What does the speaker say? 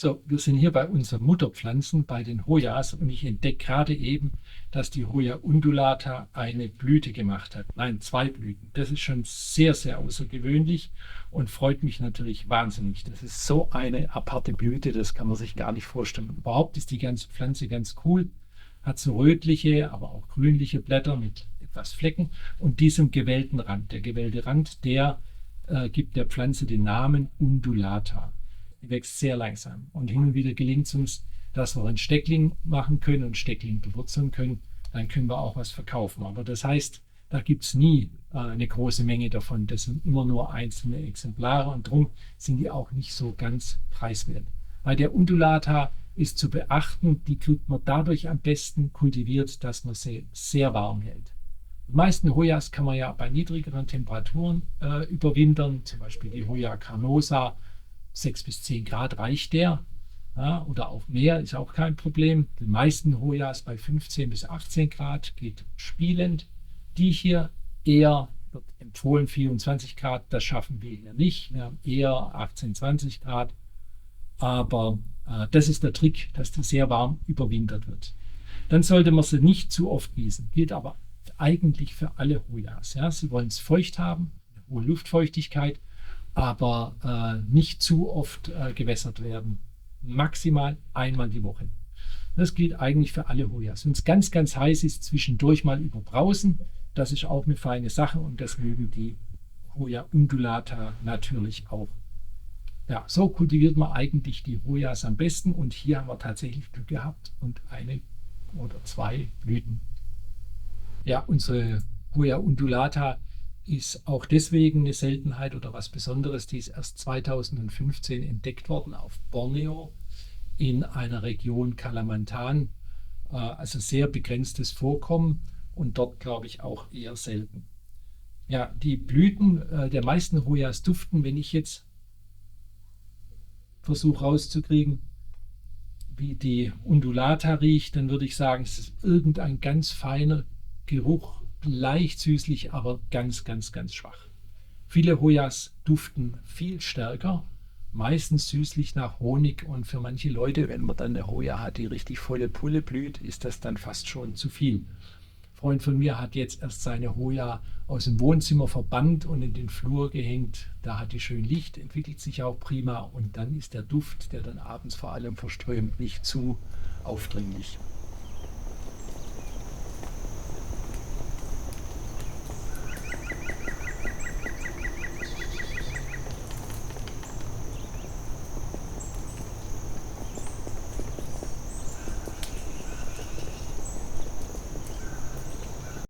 So, wir sind hier bei unseren Mutterpflanzen, bei den Hojas, und ich entdecke gerade eben, dass die Hoya undulata eine Blüte gemacht hat. Nein, zwei Blüten. Das ist schon sehr, sehr außergewöhnlich und freut mich natürlich wahnsinnig. Das ist so eine aparte Blüte, das kann man sich gar nicht vorstellen. Überhaupt ist die ganze Pflanze ganz cool, hat so rötliche, aber auch grünliche Blätter mit etwas Flecken und diesem gewellten Rand. Der gewellte Rand, der gibt der Pflanze den Namen Undulata. Die wächst sehr langsam. Und hin und wieder gelingt es uns, dass wir einen Steckling machen können und Steckling bewurzeln können. Dann können wir auch was verkaufen. Aber das heißt, da gibt es nie eine große Menge davon. Das sind immer nur einzelne Exemplare und darum sind die auch nicht so ganz preiswert. Bei der Undulata ist zu beachten, die kriegt man dadurch am besten kultiviert, dass man sie sehr warm hält. Die meisten Hojas kann man ja bei niedrigeren Temperaturen überwintern, zum Beispiel die Hoya carnosa. 6 bis 10 Grad reicht der, ja, oder auch mehr, ist auch kein Problem. Die meisten Hojas bei 15 bis 18 Grad geht spielend. Die hier eher, wird empfohlen 24 Grad, das schaffen wir hier nicht. Wir haben eher 18, 20 Grad. Aber das ist der Trick, dass die sehr warm überwintert wird. Dann sollte man sie nicht zu oft gießen. Gilt aber eigentlich für alle Hojas. Ja. Sie wollen es feucht haben, hohe Luftfeuchtigkeit, aber nicht zu oft gewässert werden. Maximal einmal die Woche. Das gilt eigentlich für alle Hojas. Wenn es ganz, ganz heiß ist, zwischendurch mal überbrausen. Das ist auch eine feine Sache und das mögen die Hoya undulata natürlich auch. Ja, so kultiviert man eigentlich die Hojas am besten und hier haben wir tatsächlich Glück gehabt und eine oder zwei Blüten. Ja, unsere Hoya undulata ist auch deswegen eine Seltenheit oder was Besonderes. Die ist erst 2015 entdeckt worden auf Borneo in einer Region Kalimantan. Also sehr begrenztes Vorkommen und dort, glaube ich, auch eher selten. Ja, die Blüten der meisten Hojas duften, wenn ich jetzt versuche rauszukriegen, wie die Undulata riecht, dann würde ich sagen, es ist irgendein ganz feiner Geruch, leicht süßlich, aber ganz, ganz, ganz schwach. Viele Hojas duften viel stärker, meistens süßlich nach Honig und für manche Leute, wenn man dann eine Hoya hat, die richtig volle Pulle blüht, ist das dann fast schon zu viel. Ein Freund von mir hat jetzt erst seine Hoya aus dem Wohnzimmer verbannt und in den Flur gehängt. Da hat die schön Licht, entwickelt sich auch prima und dann ist der Duft, der dann abends vor allem verströmt, nicht zu aufdringlich.